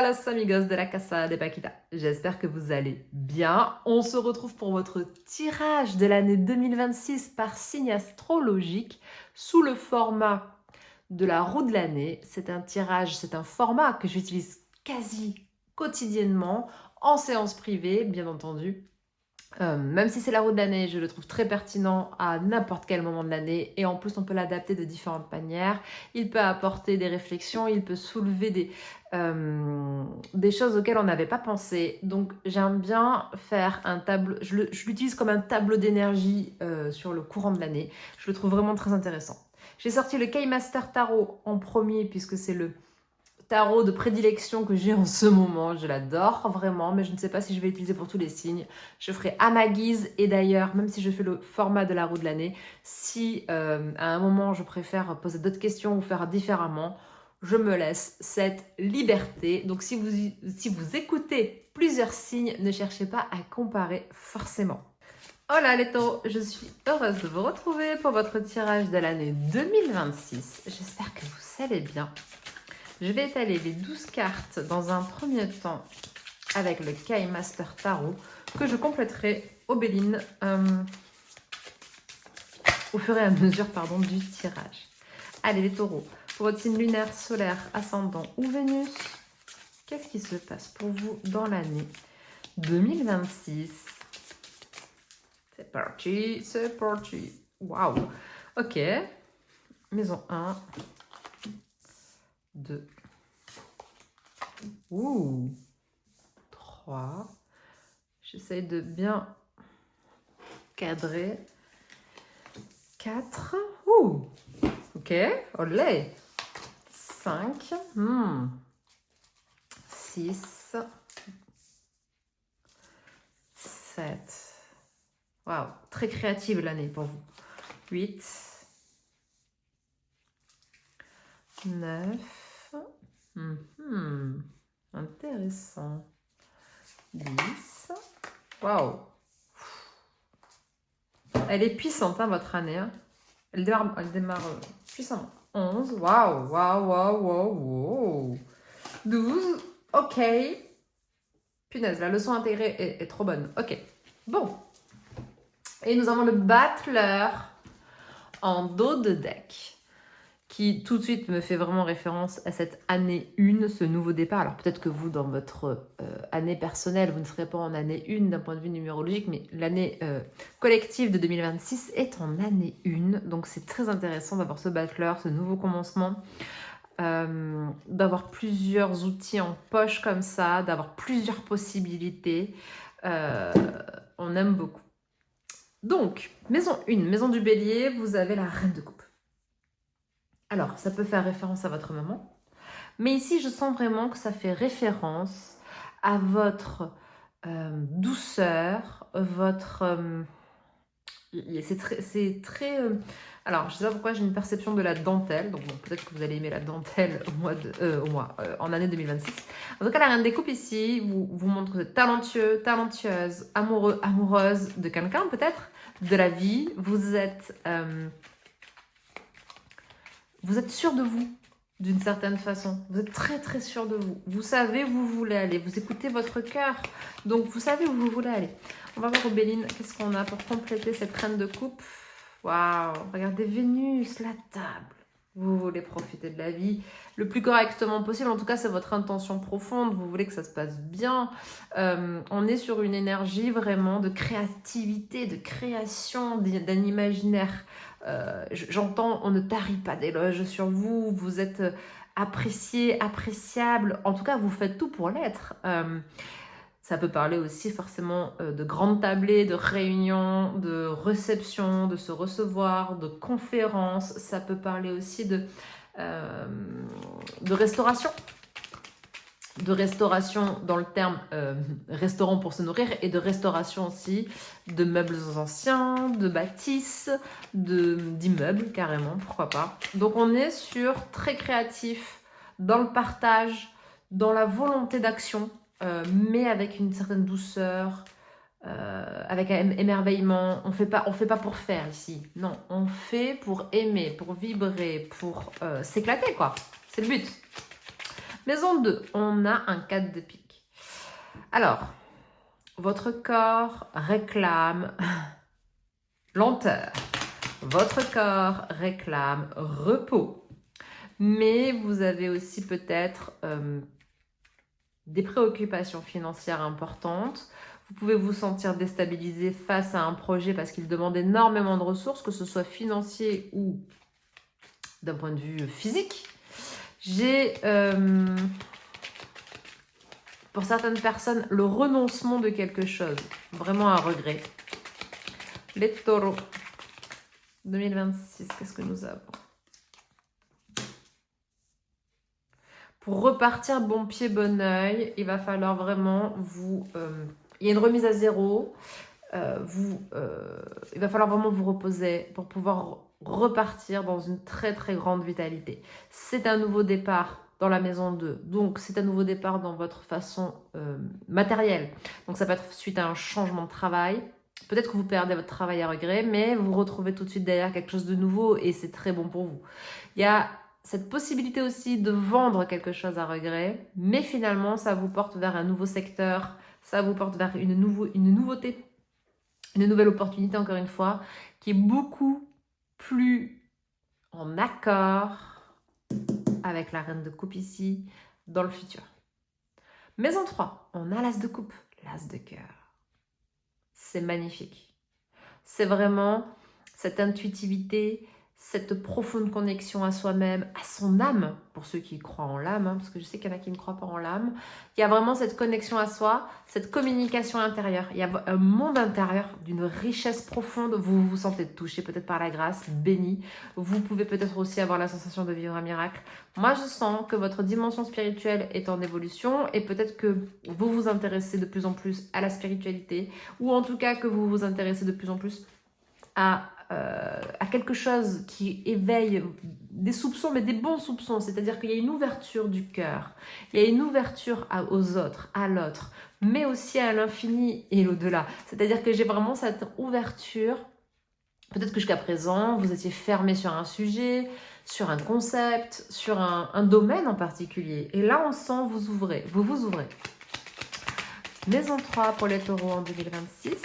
los amigos de la Casa de Paquita, j'espère que vous allez bien. On se retrouve pour votre tirage de l'année 2026 par signe astrologique sous le format de la roue de l'année. C'est un tirage, c'est un format que j'utilise quasi quotidiennement en séance privée, bien entendu. Même si c'est la roue de l'année, je le trouve très pertinent à n'importe quel moment de l'année et en plus on peut l'adapter de différentes manières. Il peut apporter des réflexions, il peut soulever des choses auxquelles on n'avait pas pensé. Donc j'aime bien faire un tableau, je l'utilise comme un tableau d'énergie sur le courant de l'année. Je le trouve vraiment très intéressant. J'ai sorti le Keymaster Tarot en premier puisque c'est le tarot de prédilection que j'ai en ce moment. Je l'adore vraiment, mais je ne sais pas si je vais l'utiliser pour tous les signes. Je ferai à ma guise et d'ailleurs, même si je fais le format de la roue de l'année, si à un moment je préfère poser d'autres questions ou faire différemment, je me laisse cette liberté. Donc si vous écoutez plusieurs signes, ne cherchez pas à comparer forcément. Hola les taureaux, je suis heureuse de vous retrouver pour votre tirage de l'année 2026. J'espère que vous allez bien. Je vais étaler les 12 cartes dans un premier temps avec le Keymaster Tarot que je compléterai au Béline au fur et à mesure du tirage. Allez les taureaux, pour votre signe lunaire, solaire, ascendant ou Vénus, qu'est-ce qui se passe pour vous dans l'année 2026? C'est parti, c'est parti. Waouh. Ok. Maison 1. 2. 3. J'essaye de bien cadrer. 4. Ok. Olé. 5. 6. 7. Waouh. Très créative l'année pour vous. 8. 9. Intéressant. 10. Waouh. Elle est puissante, hein, votre année. Hein. Elle démarre puissamment. 11. Waouh. 12. Ok. Punaise, la leçon intégrée est trop bonne. Ok. Bon. Et nous avons le battleur en dos de deck, qui tout de suite me fait vraiment référence à cette année 1, ce nouveau départ. Alors peut-être que vous, dans votre année personnelle, vous ne serez pas en année 1 d'un point de vue numérologique, mais l'année collective de 2026 est en année 1. Donc c'est très intéressant d'avoir ce battleur, ce nouveau commencement, d'avoir plusieurs outils en poche comme ça, d'avoir plusieurs possibilités. On aime beaucoup. Donc, maison 1, maison du bélier, vous avez la reine de coupe. Alors, ça peut faire référence à votre maman. Mais ici, je sens vraiment que ça fait référence à votre douceur, votre... c'est très... alors, je ne sais pas pourquoi j'ai une perception de la dentelle. Donc, bon, peut-être que vous allez aimer la dentelle en année 2026. En tout cas, la reine des coupes ici vous montre que vous êtes talentueux, talentueuse, amoureux, amoureuse de quelqu'un peut-être, de la vie. Vous êtes sûr de vous, d'une certaine façon. Vous êtes très, très sûr de vous. Vous savez où vous voulez aller. Vous écoutez votre cœur. Donc, vous savez où vous voulez aller. On va voir au Béline, qu'est-ce qu'on a pour compléter cette reine de coupe. Waouh. Regardez Vénus, la table. Vous voulez profiter de la vie le plus correctement possible. En tout cas, c'est votre intention profonde. Vous voulez que ça se passe bien. On est sur une énergie vraiment de créativité, de création, d'un imaginaire. J'entends, on ne tarit pas d'éloges sur vous. Vous êtes apprécié, appréciable. En tout cas, vous faites tout pour l'être. Ça peut parler aussi forcément de grandes tablées, de réunions, de réceptions, de se recevoir, de conférences. Ça peut parler aussi de restauration. De restauration dans le terme restaurant pour se nourrir et de restauration aussi de meubles anciens, de bâtisses, d'immeubles carrément, pourquoi pas. Donc on est sur très créatif dans le partage, dans la volonté d'action, mais avec une certaine douceur, avec un émerveillement. On fait pas pour faire ici. Non, on fait pour aimer, pour vibrer, pour s'éclater quoi. C'est le but. Maison 2, on a un 4 de pique. Alors, votre corps réclame lenteur. Votre corps réclame repos. Mais vous avez aussi peut-être des préoccupations financières importantes. Vous pouvez vous sentir déstabilisé face à un projet parce qu'il demande énormément de ressources, que ce soit financier ou d'un point de vue physique. J'ai, pour certaines personnes, le renoncement de quelque chose. Vraiment un regret. Les taureaux. 2026, qu'est-ce que nous avons? Pour repartir bon pied, bon oeil, il va falloir vraiment vous... il y a une remise à zéro. Il va falloir vraiment vous reposer pour pouvoir repartir dans une très très grande vitalité. C'est un nouveau départ dans la maison 2. Donc, c'est un nouveau départ dans votre façon matérielle. Donc, ça peut être suite à un changement de travail. Peut-être que vous perdez votre travail à regret, mais vous retrouvez tout de suite derrière quelque chose de nouveau et c'est très bon pour vous. Il y a cette possibilité aussi de vendre quelque chose à regret, mais finalement, ça vous porte vers un nouveau secteur, ça vous porte vers une nouveauté, une nouvelle opportunité, encore une fois, qui est beaucoup plus en accord avec la reine de coupe ici, dans le futur. Maison 3, on a l'as de coupe, l'as de cœur. C'est magnifique. C'est vraiment cette intuitivité, cette profonde connexion à soi-même, à son âme, pour ceux qui croient en l'âme, parce que je sais qu'il y en a qui ne croient pas en l'âme. Il y a vraiment cette connexion à soi, cette communication intérieure. Il y a un monde intérieur d'une richesse profonde. Vous vous sentez touché peut-être par la grâce, béni. Vous pouvez peut-être aussi avoir la sensation de vivre un miracle. Moi, je sens que votre dimension spirituelle est en évolution et peut-être que vous vous intéressez de plus en plus à la spiritualité ou en tout cas que vous vous intéressez de plus en plus à quelque chose qui éveille des soupçons, mais des bons soupçons. C'est-à-dire qu'il y a une ouverture du cœur, il y a une ouverture aux autres, à l'autre, mais aussi à l'infini et l'au-delà. C'est-à-dire que j'ai vraiment cette ouverture. Peut-être que jusqu'à présent, vous étiez fermé sur un sujet, sur un concept, sur un domaine en particulier. Et là, on sent vous ouvrez, vous vous ouvrez. Maison 3 pour les taureaux en 2026.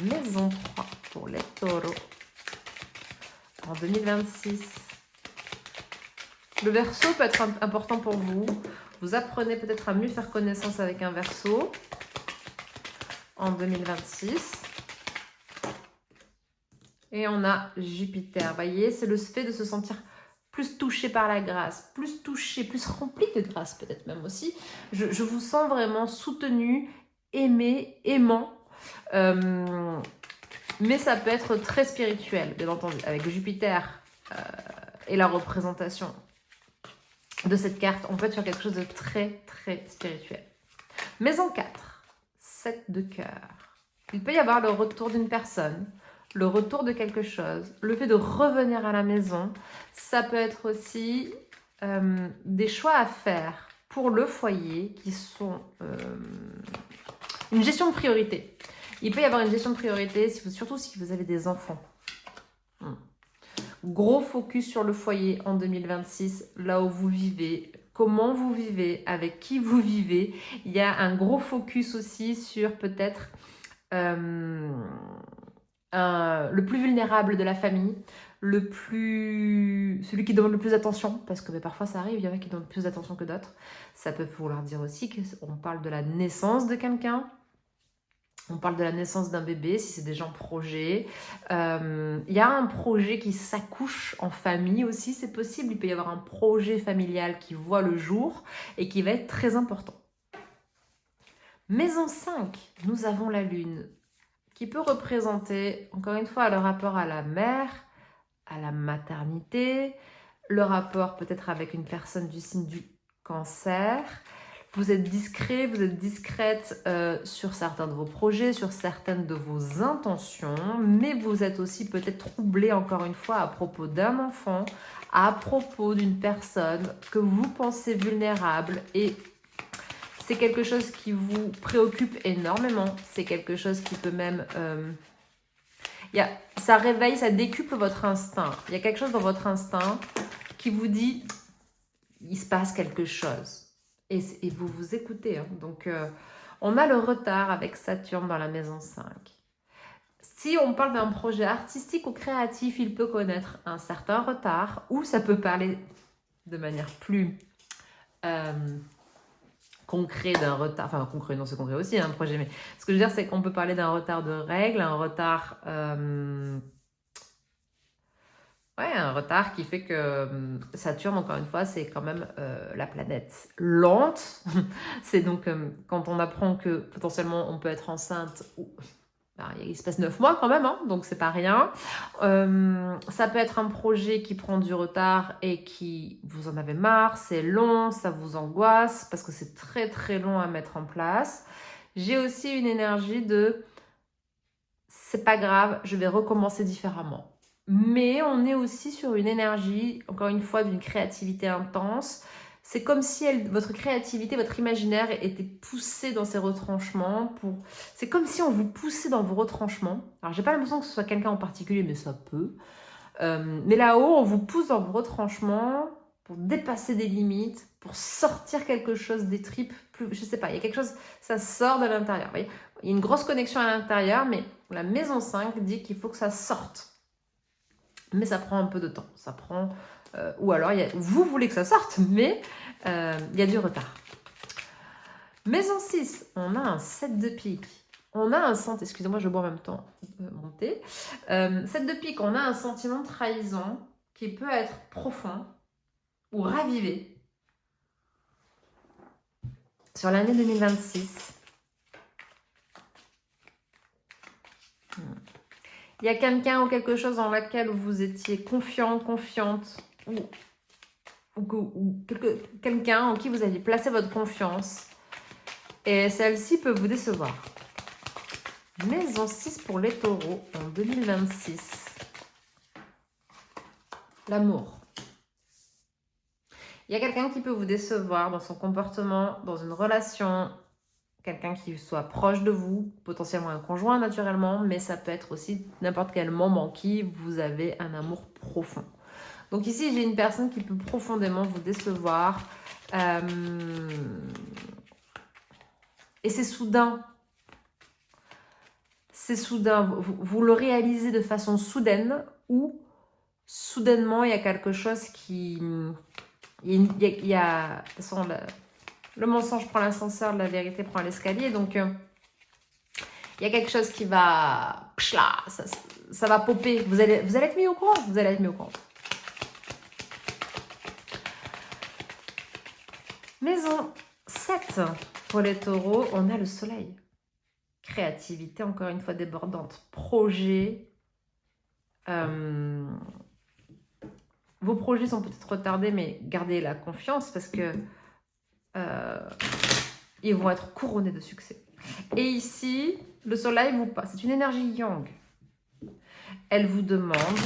Maison 3 pour les taureaux en 2026. Le Verseau peut être important pour vous. Vous apprenez peut-être à mieux faire connaissance avec un Verseau en 2026. Et on a Jupiter. Vous voyez, c'est le fait de se sentir plus touché par la grâce, plus touché, plus rempli de grâce peut-être même aussi. Je vous sens vraiment soutenu, aimé, aimant. Mais ça peut être très spirituel, bien entendu, avec Jupiter et la représentation de cette carte. On peut être sur quelque chose de très, très spirituel. Maison 4, 7 de cœur. Il peut y avoir le retour d'une personne, le retour de quelque chose, le fait de revenir à la maison. Ça peut être aussi des choix à faire pour le foyer qui sont une gestion de priorité. Il peut y avoir une gestion de priorité, surtout si vous avez des enfants. Gros focus sur le foyer en 2026, là où vous vivez, comment vous vivez, avec qui vous vivez. Il y a un gros focus aussi sur peut-être le plus vulnérable de la famille, celui qui demande le plus d'attention, parce que parfois ça arrive, il y en a qui demandent plus d'attention que d'autres. Ça peut vouloir dire aussi qu'on parle de la naissance de quelqu'un. On parle de la naissance d'un bébé, si c'est déjà en projet. Il y a un projet qui s'accouche en famille aussi, c'est possible. Il peut y avoir un projet familial qui voit le jour et qui va être très important. Maison 5, nous avons la Lune, qui peut représenter, encore une fois, le rapport à la mère, à la maternité, le rapport peut-être avec une personne du signe du Cancer. Vous êtes discret, vous êtes discrète sur certains de vos projets, sur certaines de vos intentions, mais vous êtes aussi peut-être troublé encore une fois à propos d'un enfant, à propos d'une personne que vous pensez vulnérable et c'est quelque chose qui vous préoccupe énormément. C'est quelque chose qui peut même... ça réveille, ça décuple votre instinct. Il y a quelque chose dans votre instinct qui vous dit il se passe quelque chose. et vous vous écoutez. Hein. Donc, on a le retard avec Saturne dans la maison 5. Si on parle d'un projet artistique ou créatif, il peut connaître un certain retard, ou ça peut parler de manière plus concret d'un retard, enfin concret, non c'est concret aussi un projet, mais ce que je veux dire c'est qu'on peut parler d'un retard de règles, un retard un retard qui fait que Saturne, encore une fois, c'est quand même la planète lente. C'est donc quand on apprend que potentiellement on peut être enceinte, il se passe 9 mois quand même, hein, donc c'est pas rien. Ça peut être un projet qui prend du retard et qui vous en avez marre, c'est long, ça vous angoisse parce que c'est très très long à mettre en place. J'ai aussi une énergie de c'est pas grave, je vais recommencer différemment. Mais on est aussi sur une énergie, encore une fois, d'une créativité intense. C'est comme si votre créativité, votre imaginaire était poussé dans ses retranchements. C'est comme si on vous poussait dans vos retranchements. Alors, j'ai pas l'impression que ce soit quelqu'un en particulier, mais ça peut. Mais là-haut, on vous pousse dans vos retranchements pour dépasser des limites, pour sortir quelque chose des tripes. Je sais pas, il y a quelque chose, ça sort de l'intérieur. Vous voyez, il y a une grosse connexion à l'intérieur, mais la maison 5 dit qu'il faut que ça sorte. Mais ça prend un peu de temps. Ça prend... ou alors, vous voulez que ça sorte, mais il y a du retard. Maison 6, on a un 7 de pique. On a un sentiment... Excusez-moi, je bois en même temps mon thé. 7 de pique, on a un sentiment de trahison qui peut être profond ou ravivé sur l'année 2026. Il y a quelqu'un ou quelque chose dans laquelle vous étiez confiant, confiante, ou quelqu'un en qui vous aviez placé votre confiance. Et celle-ci peut vous décevoir. Maison 6 pour les taureaux en 2026. L'amour. Il y a quelqu'un qui peut vous décevoir dans son comportement, dans une relation, quelqu'un qui soit proche de vous, potentiellement un conjoint naturellement, mais ça peut être aussi n'importe quel moment en qui vous avez un amour profond. Donc ici, j'ai une personne qui peut profondément vous décevoir. Et c'est soudain. C'est soudain. Vous le réalisez de façon soudaine ou soudainement, il y a quelque chose qui... Il y a de toute façon, le mensonge prend l'ascenseur, la vérité prend l'escalier. Donc, il y a quelque chose qui va... Ça va popper. Vous allez être mis au courant. Vous allez être mis au courant. Maison 7. Pour les taureaux, on a le soleil. Créativité, encore une fois, débordante. Projet. Vos projets sont peut-être retardés, mais gardez la confiance parce que ils vont être couronnés de succès. Et ici, le soleil vous passe. C'est une énergie yang. Elle vous demande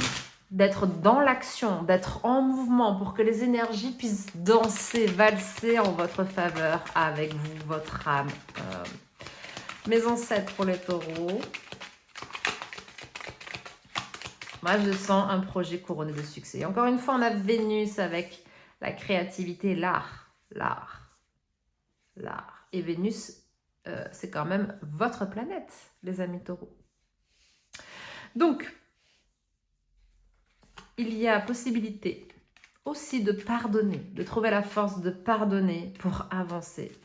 d'être dans l'action, d'être en mouvement pour que les énergies puissent danser, valser en votre faveur avec vous, votre âme. Maison 7 pour les taureaux. Moi, je sens un projet couronné de succès. Et encore une fois, on a Vénus avec la créativité, l'art. Et Vénus, c'est quand même votre planète, les amis taureaux. Donc, il y a possibilité aussi de pardonner, de trouver la force de pardonner pour avancer.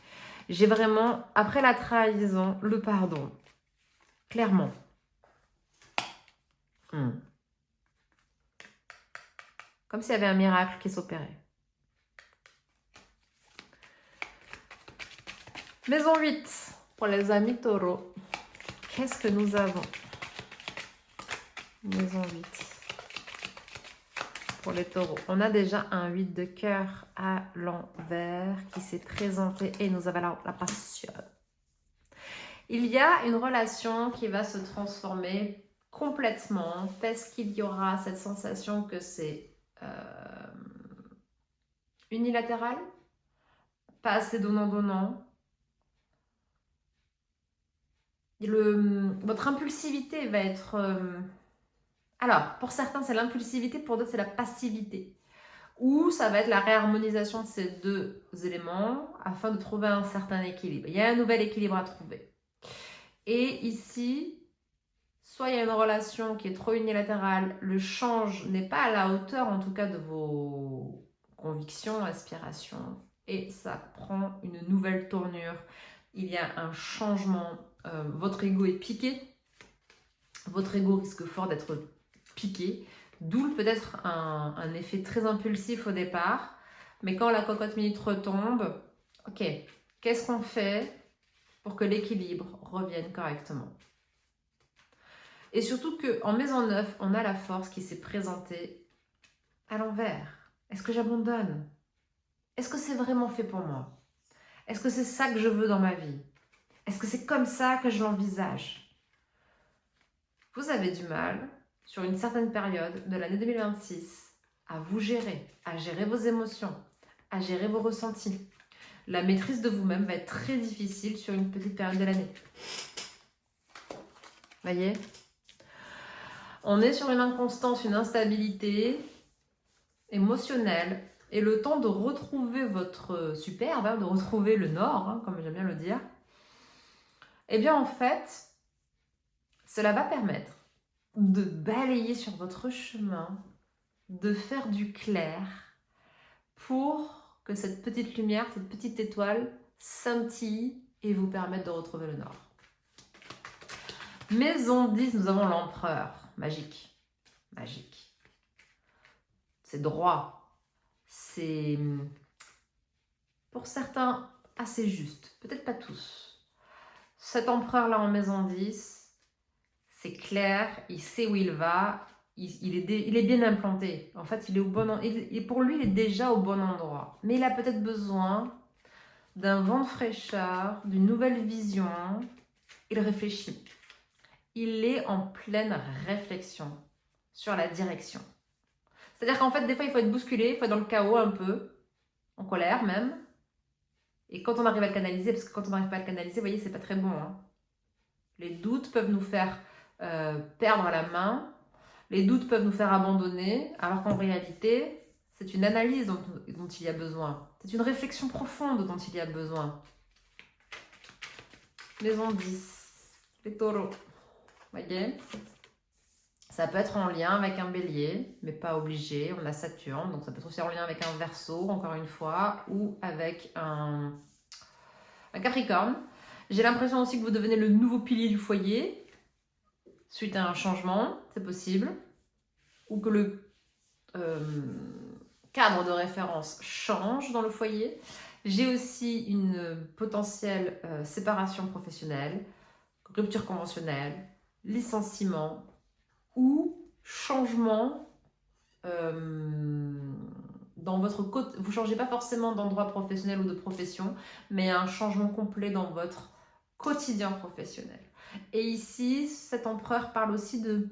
J'ai vraiment, après la trahison, le pardon. Clairement. Comme s'il y avait un miracle qui s'opérait. Maison 8, pour les amis taureaux. Qu'est-ce que nous avons? Maison 8. Pour les taureaux. On a déjà un 8 de cœur à l'envers qui s'est présenté et nous avons la passion. Il y a une relation qui va se transformer complètement parce qu'il y aura cette sensation que c'est unilatéral, pas assez donnant-donnant. Votre impulsivité va être... Alors, pour certains, c'est l'impulsivité, pour d'autres, c'est la passivité. ou ça va être la réharmonisation de ces deux éléments afin de trouver un certain équilibre. Il y a un nouvel équilibre à trouver. Et ici, soit il y a une relation qui est trop unilatérale, le change n'est pas à la hauteur en tout cas de vos convictions, aspirations, et ça prend une nouvelle tournure. Il y a un changement, votre ego est piqué, votre ego risque fort d'être piqué, d'où peut-être un effet très impulsif au départ, mais quand la cocotte minute retombe, ok, qu'est-ce qu'on fait pour que l'équilibre revienne correctement? Et surtout qu'en maison 9, on a la force qui s'est présentée à l'envers. Est-ce que j'abandonne? Est-ce que c'est vraiment fait pour moi? Est-ce que c'est ça que je veux dans ma vie? Est-ce que c'est comme ça que je l'envisage? Vous avez du mal, sur une certaine période de l'année 2026, à vous gérer, à gérer vos émotions, à gérer vos ressentis. La maîtrise de vous-même va être très difficile sur une petite période de l'année. Voyez? On est sur une inconstance, une instabilité émotionnelle, et le temps de retrouver votre superbe, de retrouver le nord, comme j'aime bien le dire, eh bien en fait, cela va permettre de balayer sur votre chemin, de faire du clair pour que cette petite lumière, cette petite étoile scintille et vous permette de retrouver le nord. Maison 10, nous avons l'empereur. Magique. Magique. C'est droit. C'est, pour certains, assez juste. Peut-être pas tous. Cet empereur-là en maison 10, c'est clair, il sait où il va, il est bien implanté. En fait, il est au bon endroit. Et pour lui, il est déjà au bon endroit. Mais il a peut-être besoin d'un vent de fraîcheur, d'une nouvelle vision. Il réfléchit. Il est en pleine réflexion sur la direction. C'est-à-dire qu'en fait, des fois, il faut être bousculé, il faut être dans le chaos un peu, en colère même. Et quand on arrive à le canaliser, parce que quand on n'arrive pas à le canaliser, vous voyez, c'est pas très bon. Les doutes peuvent nous faire perdre la main. Les doutes peuvent nous faire abandonner, alors qu'en réalité, c'est une analyse dont il y a besoin. C'est une réflexion profonde dont il y a besoin. Maison 10, les taureaux. Voyez, ça peut être en lien avec un bélier, mais pas obligé. On a Saturne, donc ça peut être aussi en lien avec un Verseau, encore une fois, ou avec un Capricorne. J'ai l'impression aussi que vous devenez le nouveau pilier du foyer, suite à un changement, c'est possible. Ou que le cadre de référence change dans le foyer. J'ai aussi une potentielle séparation professionnelle, rupture conventionnelle, licenciement ou changement dans votre côté. Vous ne changez pas forcément d'endroit professionnel ou de profession, mais un changement complet dans votre quotidien professionnel. Et ici, cet empereur parle aussi de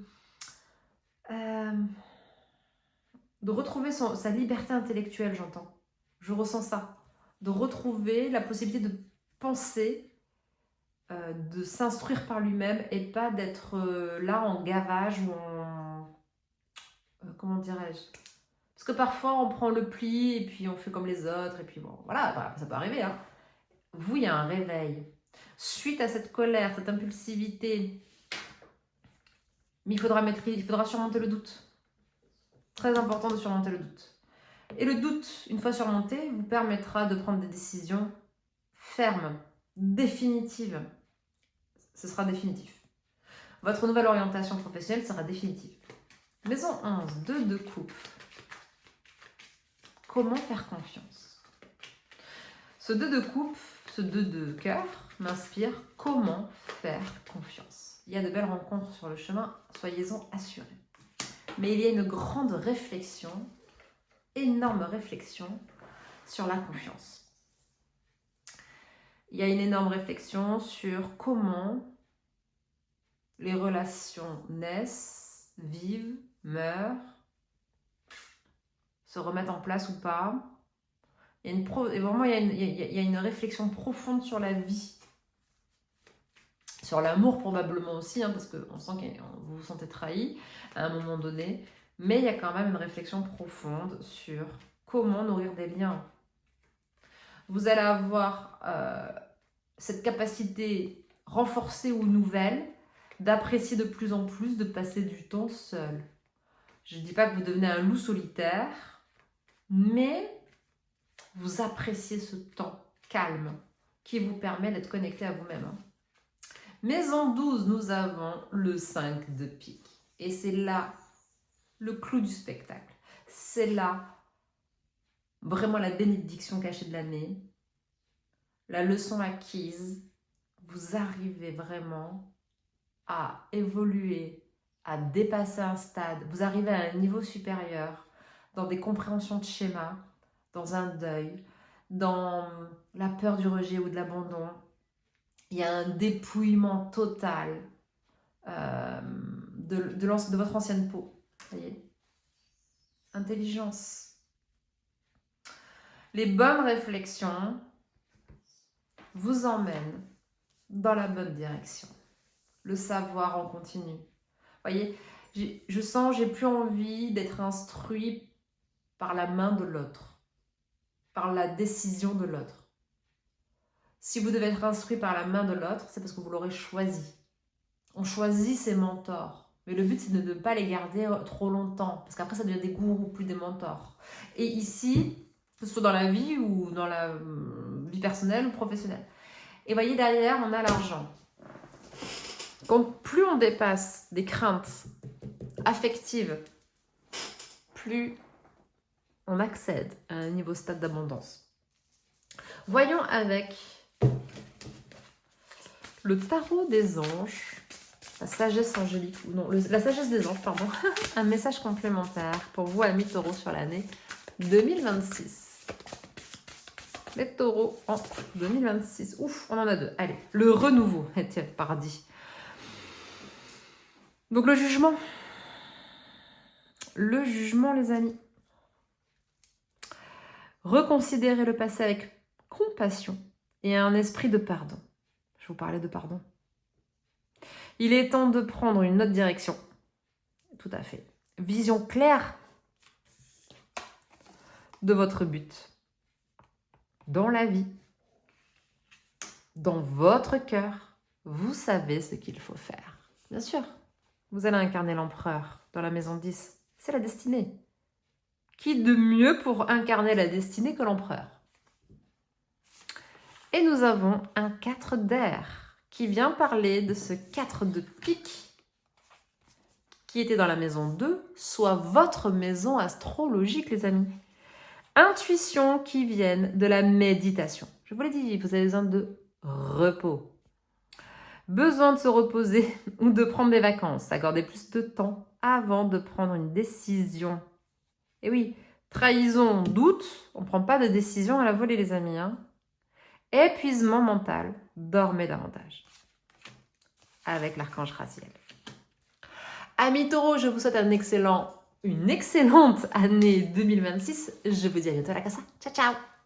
retrouver sa liberté intellectuelle, j'entends. Je ressens ça. De retrouver la possibilité de penser, de s'instruire par lui-même et pas d'être là en gavage ou en... comment dirais-je? Parce que parfois on prend le pli et puis on fait comme les autres et puis bon, voilà, ça peut arriver. Vous, il y a un réveil. Suite à cette colère, cette impulsivité, mais il faudra surmonter le doute. Très important de surmonter le doute. Et le doute, une fois surmonté, vous permettra de prendre des décisions fermes, définitives. Ce sera définitif. Votre nouvelle orientation professionnelle sera définitive. Maison 11, 2 de coupe. Comment faire confiance? Ce 2 de coupe, ce 2 de cœur m'inspire comment faire confiance. Il y a de belles rencontres sur le chemin, soyez-en assurés. Mais il y a une grande réflexion, énorme réflexion sur la confiance. Il y a une énorme réflexion sur comment les relations naissent, vivent, meurent, se remettent en place ou pas. Il y a une réflexion profonde sur la vie, sur l'amour probablement aussi, parce qu'on sent que vous vous sentez trahi à un moment donné, mais il y a quand même une réflexion profonde sur comment nourrir des liens. Vous allez avoir cette capacité renforcée ou nouvelle d'apprécier de plus en plus de passer du temps seul. Je ne dis pas que vous devenez un loup solitaire, mais vous appréciez ce temps calme qui vous permet d'être connecté à vous-même. Mais en 12, nous avons le 5 de pique. Et c'est là le clou du spectacle. C'est là vraiment la bénédiction cachée de l'année, la leçon acquise. Vous arrivez vraiment à évoluer, à dépasser un stade. Vous arrivez à un niveau supérieur dans des compréhensions de schémas, dans un deuil, dans la peur du rejet ou de l'abandon. Il y a un dépouillement total de votre ancienne peau. Voyez, intelligence. Les bonnes réflexions vous emmènent dans la bonne direction. Le savoir en continu. Voyez, je sens, j'ai plus envie d'être instruit par la main de l'autre, par la décision de l'autre. Si vous devez être instruit par la main de l'autre, c'est parce que vous l'aurez choisi. On choisit ses mentors. Mais le but, c'est de ne pas les garder trop longtemps. Parce qu'après, ça devient des gourous, plus des mentors. Et ici, que ce soit dans la vie ou dans la vie personnelle ou professionnelle. Et voyez, derrière, on a l'argent. Donc, plus on dépasse des craintes affectives, plus on accède à un niveau stade d'abondance. Voyons avec le tarot des anges, la sagesse angélique, ou non, la sagesse des anges, pardon, un message complémentaire pour vous, amis taureaux, sur l'année 2026. Les taureaux en 2026. Ouf, on en a deux. Allez, le renouveau. Tiens, paradis. Donc le jugement. Le jugement, les amis. Reconsidérez le passé avec compassion et un esprit de pardon. Je vous parlais de pardon. Il est temps de prendre une autre direction. Tout à fait. Vision claire de votre but. Dans la vie. Dans votre cœur. Vous savez ce qu'il faut faire. Bien sûr, vous allez incarner l'empereur dans la maison 10. C'est la destinée. Qui de mieux pour incarner la destinée que l'empereur? Et nous avons un 4 d'air qui vient parler de ce 4 de pique qui était dans la maison 2, soit votre maison astrologique, les amis. Intuitions qui viennent de la méditation. Je vous l'ai dit, vous avez besoin de repos. Besoin de se reposer ou de prendre des vacances, accorder plus de temps avant de prendre une décision. Et oui, trahison, doute, on ne prend pas de décision à la volée, les amis. Épuisement mental, dormez davantage. Avec l'archange Raziel. Amis taureaux, je vous souhaite une excellente année 2026. Je vous dis à bientôt à la casa. Ciao, ciao!